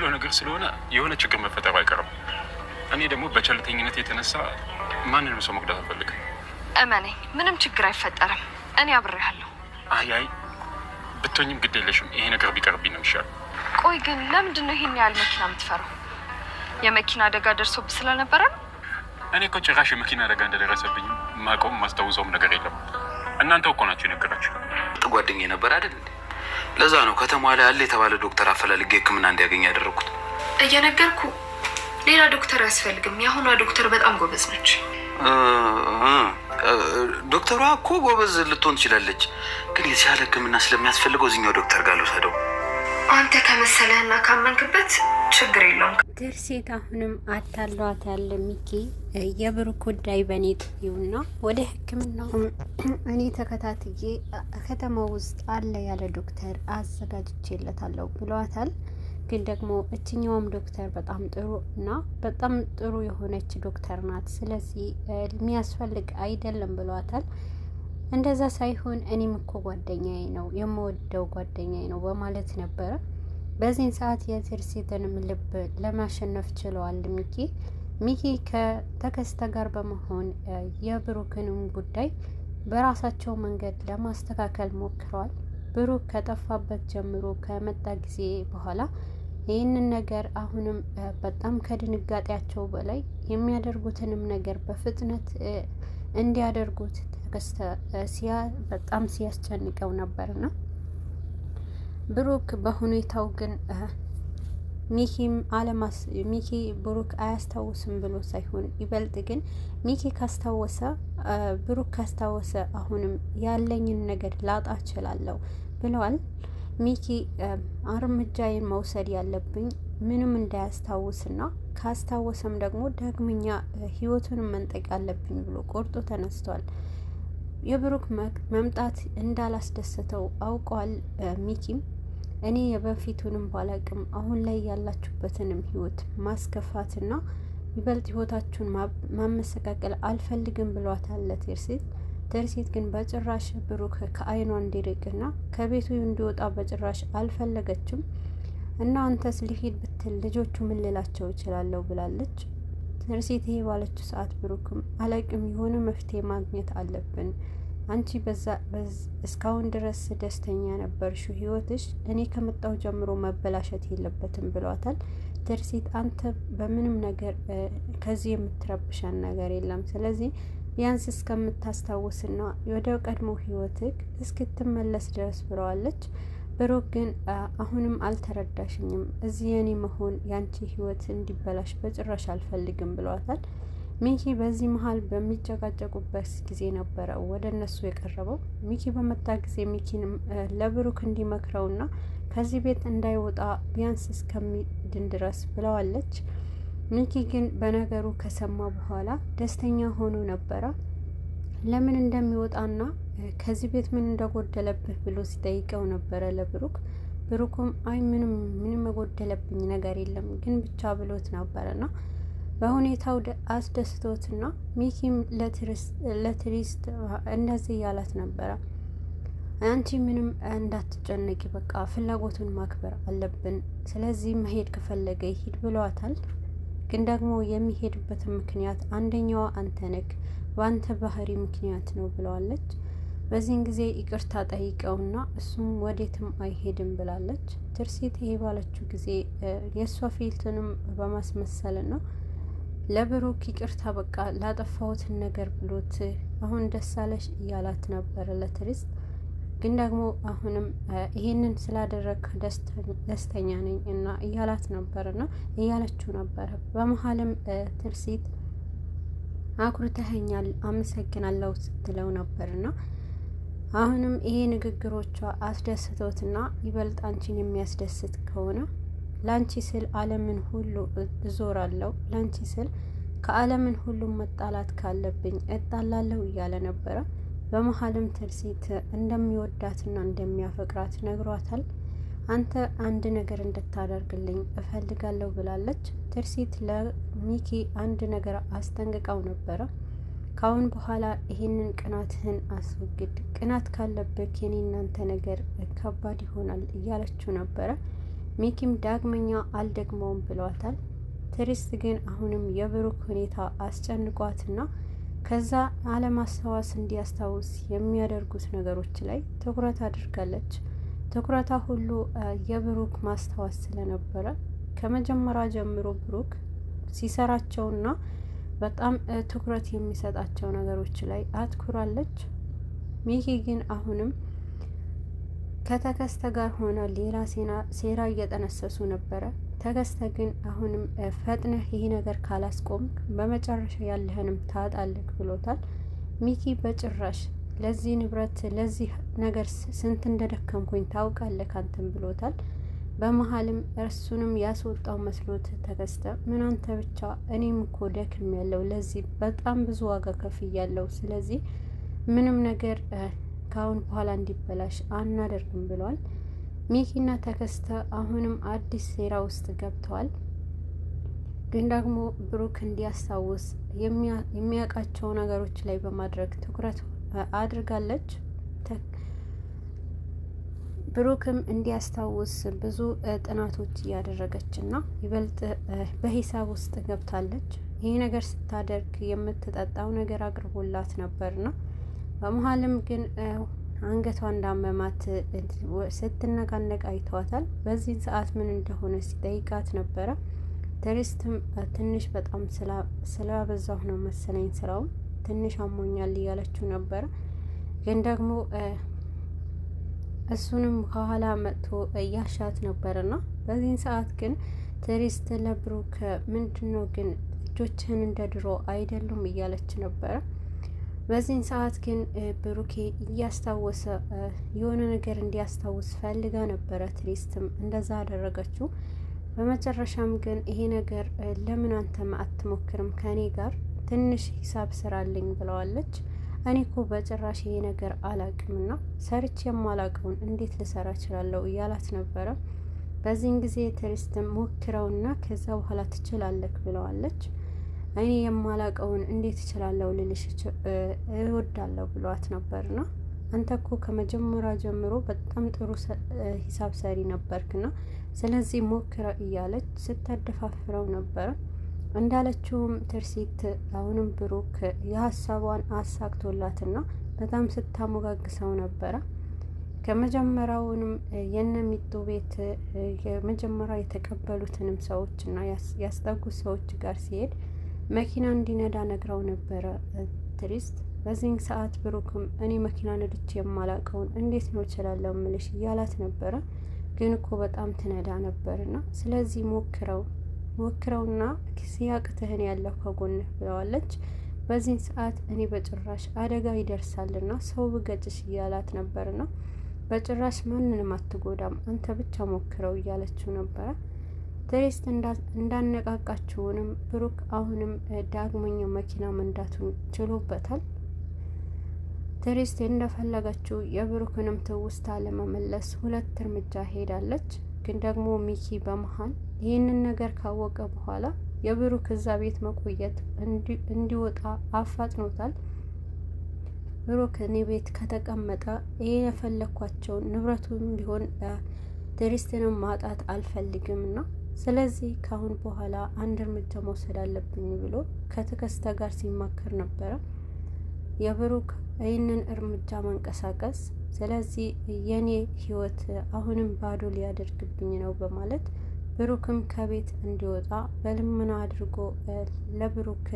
የማይቻለው ነገር ስለሆነ የሆነ ችግር መፈጠሩ አይቀርም። እኔ ደግሞ በቸልተኝነት የተነሳ ማንንም ሰው መጉዳት አልፈልግም። እመነኝ፣ ምንም ችግር አይፈጠርም። እኔ አብሬሃለሁ። አይ ብትሆኝም ግድ የለሽም። ይሄ ነገር ቢቀርብኝ ነው የሚሻለው። ቆይ ግን ለምንድን ነው ይሄን ያህል መኪና የምትፈራው? የመኪና አደጋ ደርሶብህ ስለነበረ ነው? እኔ እኮ ጭራሽ የመኪና አደጋ እንደደረሰብኝ ማቆም ማስታውሰውም ነገር የለም። እናንተው እኮ ናችሁ የነገራችሁ። ጓደኛዬ ነበር አይደል እንዴ? ለዛ ነው ከተማዋ ላይ አለ የተባለ ዶክተር አፈላልጌ ሕክምና እንዲያገኝ ያደረኩት። እየነገርኩ ሌላ ዶክተር አያስፈልግም። የአሁኗ ዶክተር በጣም ጎበዝ ነች። ዶክተሯ እኮ ጎበዝ ልትሆን ትችላለች፣ ግን የሲያለ ሕክምና ስለሚያስፈልገው እዚህኛው ዶክተር ጋር ልውሰደው። አንተ ከመሰለህና ካመንክበት ችግር የለውም። ትርሲት አሁንም አታሏታል። ሚኪ የብሩክ ጉዳይ በኔ ጥዩና ወደ ሕክምናው እኔ ተከታትዬ ከተማ ውስጥ አለ ያለ ዶክተር አዘጋጅቼለታለሁ ብሏታል። ግን ደግሞ እችኛውም ዶክተር በጣም ጥሩ እና በጣም ጥሩ የሆነች ዶክተር ናት። ስለዚህ የሚያስፈልግ አይደለም ብሏታል። እንደዛ ሳይሆን እኔም እኮ ጓደኛዬ ነው የምወደው ጓደኛዬ ነው በማለት ነበረ። በዚህን ሰዓት የትርሲትንም ልብ ለማሸነፍ ችለዋል። ሚኪ ከተከስተ ጋር በመሆን የብሩክንም ጉዳይ በራሳቸው መንገድ ለማስተካከል ሞክረዋል። ብሩክ ከጠፋበት ጀምሮ ከመጣ ጊዜ በኋላ ይህንን ነገር አሁንም በጣም ከድንጋጤያቸው በላይ የሚያደርጉትንም ነገር በፍጥነት እንዲያደርጉት ተከስተ በጣም ሲያስጨንቀው ነበርና ብሩክ በሁኔታው ግን ሚኪ ብሩክ አያስታውስም ብሎ ሳይሆን ይበልጥ ግን ሚኪ ካስታወሰ ብሩክ ካስታወሰ አሁንም ያለኝን ነገር ላጣ እችላለሁ ብለዋል። ሚኪ እርምጃዬን መውሰድ ያለብኝ ምንም እንዳያስታውስና ካስታወሰም ደግሞ ዳግመኛ ህይወቱን መንጠቅ አለብኝ ብሎ ቆርጦ ተነስቷል። የብሩክ መምጣት እንዳላስደሰተው አውቋል። ሚኪም እኔ የበፊቱንም ባላቅም አሁን ላይ ያላችሁበትንም ህይወት ማስከፋትና ይበልጥ ህይወታችሁን ማመሰቃቀል አልፈልግም ብሏታል ለትርሲት። ትርሲት ግን በጭራሽ ብሩክ ከአይኗ እንዲርቅና ከቤቱ እንዲወጣ በጭራሽ አልፈለገችም። እና አንተስ ልሂድ ብትል ልጆቹ ምን ልላቸው ይችላለሁ ብላለች። ትርሲት ይሄ ባለችው ሰዓት ብሩክም አላቅም የሆነ መፍትሄ ማግኘት አለብን፣ አንቺ እስካሁን ድረስ ደስተኛ ነበርሽው፣ ህይወትሽ እኔ ከመጣሁ ጀምሮ መበላሸት የለበትም ብሏታል። ትርሲት አንተ በምንም ነገር ከዚህ የምትረብሸን ነገር የለም፣ ስለዚህ ቢያንስ እስከምታስታውስና ወደ ቀድሞ ህይወትክ እስክትመለስ ድረስ ብለዋለች። ብሩክ ግን አሁንም አልተረዳሽኝም፣ እዚህ የኔ መሆን ያንቺ ህይወት እንዲበላሽ በጭራሽ አልፈልግም ብለዋታል። ሚኪ በዚህ መሀል በሚጨቃጨቁበት ጊዜ ነበረ ወደ እነሱ የቀረበው። ሚኪ በመጣ ጊዜ ሚኪንም ለብሩክ እንዲመክረውና ከዚህ ቤት እንዳይወጣ ቢያንስ እስከሚድን ድረስ ብለዋለች። ሚኪ ግን በነገሩ ከሰማ በኋላ ደስተኛ ሆኖ ነበረ። ለምን እንደሚወጣና ከዚህ ቤት ምን እንደጎደለብህ ብሎ ሲጠይቀው ነበረ ለብሩክ። ብሩክም አይ ምንም የጎደለብኝ ነገር የለም ግን ብቻ ብሎት ነበረና በሁኔታው አስደስቶትና ሚኪም ለትሪስት እንደዚህ ያላት ነበረ። አንቺ ምንም እንዳትጨነቂ፣ በቃ ፍላጎቱን ማክበር አለብን፣ ስለዚህ መሄድ ከፈለገ ይሄድ ብለዋታል። ግን ደግሞ የሚሄድበትን ምክንያት አንደኛዋ አንተ ነክ፣ በአንተ ባህሪ ምክንያት ነው ብለዋለች። በዚህን ጊዜ ይቅርታ ጠይቀውና እሱም ወዴትም አይሄድም ብላለች። ትርሲት ይሄ ባለችው ጊዜ የእሷ ፊልትንም በማስመሰልና ለብሩክ ይቅርታ በቃ ላጠፋሁትን ነገር ብሎት አሁን ደስ አለሽ እያላት ነበረ ለትሪስት። ግን ደግሞ አሁንም ይሄንን ስላደረግ ደስተኛ ነኝ እና እያላት ነበርና እያለችው ነበረ። በመሀልም ትርሲት አኩርተኸኛል አመሰግናለሁ ስትለው ነበርና አሁንም ይሄ ንግግሮቿ አስደስቶትና ይበልጥ አንቺን የሚያስደስት ከሆነ ላንቺ ስል ዓለምን ሁሉ እዞራለሁ፣ ላንቺ ስል ከዓለምን ሁሉ መጣላት ካለብኝ እጣላለሁ እያለ ነበረ። በመሀልም ትርሲት እንደሚወዳትና እንደሚያፈቅራት ነግሯታል። አንተ አንድ ነገር እንድታደርግልኝ እፈልጋለሁ ብላለች። ትርሲት ለሚኪ አንድ ነገር አስጠንቅቀው ነበረ። ካሁን በኋላ ይሄንን ቅናትህን አስወግድ፣ ቅናት ካለብህ የኔ እናንተ ነገር ከባድ ይሆናል እያለችው ነበረ። ሚኪም ዳግመኛ አልደግመውም ብሏታል። ትዕግስት ግን አሁንም የብሩክ ሁኔታ አስጨንቋትና ከዛ አለማስታወስ እንዲያስታውስ የሚያደርጉት ነገሮች ላይ ትኩረት አድርጋለች። ትኩረታ ሁሉ የብሩክ ማስታወስ ስለነበረ ከመጀመሪያ ጀምሮ ብሩክ ሲሰራቸውና በጣም ትኩረት የሚሰጣቸው ነገሮች ላይ አትኩራለች። ሚኪ ግን አሁንም ከተከስተ ጋር ሆነ ሌላ ሴራ እየጠነሰሱ ነበረ። ተከስተ ግን አሁንም ፈጥነህ ይህ ነገር ካላስቆም በመጨረሻ ያለህንም ታጣለህ ብሎታል። ሚኪ በጭራሽ ለዚህ ንብረት ለዚህ ነገር ስንት እንደደከምኩኝ ታውቃለህ አንተም ብሎታል። በመሀልም እርሱንም ያስወጣው መስሎት ተከስተ ምን አንተ ብቻ እኔም እኮ ደክም ያለው ለዚህ በጣም ብዙ ዋጋ ከፍያለሁ። ስለዚህ ምንም ነገር ከአሁን በኋላ እንዲበላሽ አናደርግም ብለዋል። ሚኪና ተከስተ አሁንም አዲስ ሴራ ውስጥ ገብተዋል። ግን ደግሞ ብሩክ እንዲያስታውስ የሚያውቃቸው ነገሮች ላይ በማድረግ ትኩረት አድርጋለች። ብሩክም እንዲያስታውስ ብዙ ጥናቶች እያደረገች እና ይበልጥ በሂሳብ ውስጥ ገብታለች። ይህ ነገር ስታደርግ የምትጠጣው ነገር አቅርቦላት ነበርና በመሀልም ግን አንገቷ እንዳመማት ስትነቃነቅ አይተዋታል። በዚህን ሰዓት ምን እንደሆነ ሲጠይቃት ነበረ። ትዕግስትም ትንሽ በጣም ስላበዛሁ ነው መሰለኝ ስራውን ትንሽ አሞኛል እያለችው ነበረ። ግን ደግሞ እሱንም ከኋላ መጥቶ እያሻት ነበርና በዚህን ሰዓት ግን ትዕግስት ለብሩክ ምንድነው ግን እጆችህን እንደ ድሮ አይደሉም እያለች ነበረ። በዚህን ሰዓት ግን ብሩኬ እያስታወሰ የሆነ ነገር እንዲያስታውስ ፈልጋ ነበረ። ትዕግስትም እንደዛ አደረገችው። በመጨረሻም ግን ይሄ ነገር ለምን አንተም አትሞክርም ከኔ ጋር ትንሽ ሂሳብ ስራልኝ ብለዋለች። እኔ እኮ በጭራሽ ይሄ ነገር አላቅምና ሰርች የማላቀውን እንዴት ልሰራ እችላለሁ እያላት ነበረ። በዚህን ጊዜ ትዕግስትም ሞክረውና ከዛ በኋላ ትችላለህ ብለዋለች። እኔ የማላቀውን እንዴት እችላለሁ ልልሽ እወዳለሁ ብሏት ነበርና አንተ እኮ ከመጀመሪያ ጀምሮ በጣም ጥሩ ሂሳብ ሰሪ ነበርክና ስለዚህ ሞክረው እያለች ስታደፋፍረው ነበረ። እንዳለችውም ትርሲት አሁንም ብሩክ የሀሳቧን አሳክቶላትና በጣም ስታሞጋግሰው ነበረ። ከመጀመሪያውንም የነሚጡ ቤት የመጀመሪያ የተቀበሉትንም ሰዎች እና ያስጠጉት ሰዎች ጋር ሲሄድ መኪና እንዲነዳ ነግረው ነበረ ትዕግስት። በዚህን ሰዓት ብሩክም እኔ መኪና ነድቼ የማላቀውን እንዴት ነው እችላለሁ ምልሽ እያላት ነበረ። ግን እኮ በጣም ትነዳ ነበርና ስለዚህ ሞክረውና ሲያቅትህን ያለው ከጎንህ ብለዋለች። በዚህን ሰዓት እኔ በጭራሽ አደጋ ይደርሳልና ሰው ብገጭሽ እያላት ነበርና በጭራሽ ማንንም አትጎዳም አንተ ብቻ ሞክረው እያለችው ነበረ። ትዕግስት እንዳነቃቃችውንም ብሩክ አሁንም ዳግመኛ መኪና መንዳቱን ችሎበታል። ትዕግስት እንደፈለገችው የብሩክንም ትውስታ ለመመለስ 2 እርምጃ ሄዳለች። ግን ደግሞ ሚኪ በመሀል ይህንን ነገር ካወቀ በኋላ የብሩክ እዛ ቤት መቆየት እንዲወጣ አፋጥኖታል። ብሩክ እኔ ቤት ከተቀመጠ ይሄ የፈለኳቸውን ንብረቱን ቢሆን ትዕግስትንም ማጣት አልፈልግም እና ስለዚህ ካሁን በኋላ አንድ እርምጃ መውሰድ አለብኝ ብሎ ከትዕግስት ጋር ሲማከር ነበረ። የብሩክ ይህንን እርምጃ መንቀሳቀስ ስለዚህ የኔ ህይወት አሁንም ባዶ ሊያደርግብኝ ነው በማለት ብሩክም ከቤት እንዲወጣ በልመና አድርጎ ለብሩክ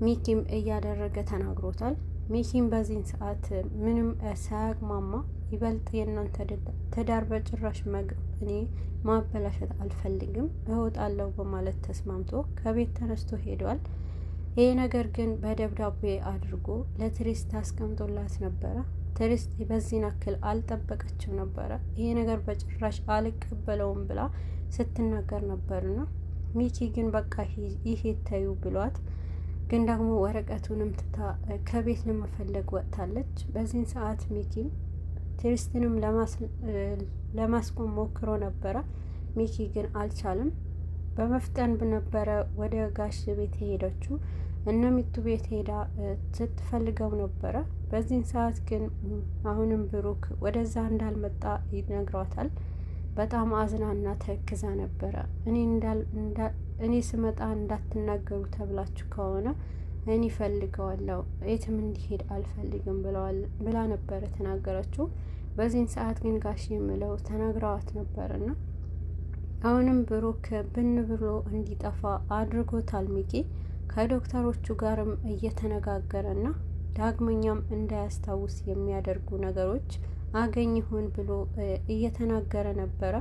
ሚኪም እያደረገ ተናግሮታል። ሚኪም በዚህን ሰዓት ምንም ሳያግማማ ይበልጥ የእናንተ ትዳር በጭራሽ እኔ ማበላሸት አልፈልግም እወጣለሁ በማለት ተስማምቶ ከቤት ተነስቶ ሄዷል። ይሄ ነገር ግን በደብዳቤ አድርጎ ለትዕግስት አስቀምጦላት ነበረ። ትዕግስት በዚህን ያክል አልጠበቀችም ነበረ። ይሄ ነገር በጭራሽ አልቀበለውም ብላ ስትናገር ነበርና ሚኪ ግን በቃ ይሄ ታዩ ብሏት ግን ደግሞ ወረቀቱንም ትታ ከቤት ለመፈለግ ወጥታለች። በዚህን ሰዓት ሚኪም ትዕግስትንም ለማስቆም ሞክሮ ነበረ። ሚኪ ግን አልቻለም። በመፍጠን ነበረ ወደ ጋሽ ቤት ሄደችው። እነሚቱ ቤት ሄዳ ስትፈልገው ነበረ። በዚህን ሰዓት ግን አሁንም ብሩክ ወደዛ እንዳልመጣ ይነግሯታል። በጣም አዝናና ተክዛ ነበረ። እኔ ስመጣ እንዳትናገሩ ተብላችሁ ከሆነ እኔ ፈልገዋለሁ፣ የትም እንዲሄድ አልፈልግም ብላ ነበረ ተናገረችው። በዚህን ሰዓት ግን ጋሽ የምለው ተናግረዋት ነበርና አሁንም ብሩክ ብን ብሎ እንዲጠፋ አድርጎታል። ሚኪ ከዶክተሮቹ ጋርም እየተነጋገረና ዳግመኛም እንዳያስታውስ የሚያደርጉ ነገሮች አገኝ ይሆን ብሎ እየተናገረ ነበረ።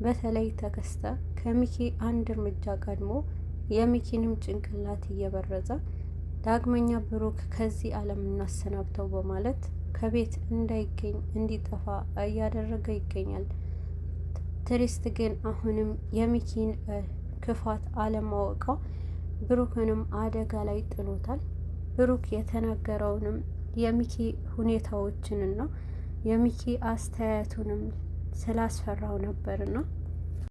በተለይ ተከስተ ከሚኪ አንድ እርምጃ ቀድሞ የሚኪንም ጭንቅላት እየበረዘ ዳግመኛ ብሩክ ከዚህ ዓለም እናሰናብተው በማለት ከቤት እንዳይገኝ እንዲጠፋ እያደረገ ይገኛል። ትሪስት ግን አሁንም የሚኪን ክፋት አለማወቋ ብሩክንም አደጋ ላይ ጥሎታል። ብሩክ የተናገረውንም የሚኪ ሁኔታዎችንና የሚኪ አስተያየቱንም ስላስፈራው ነበርና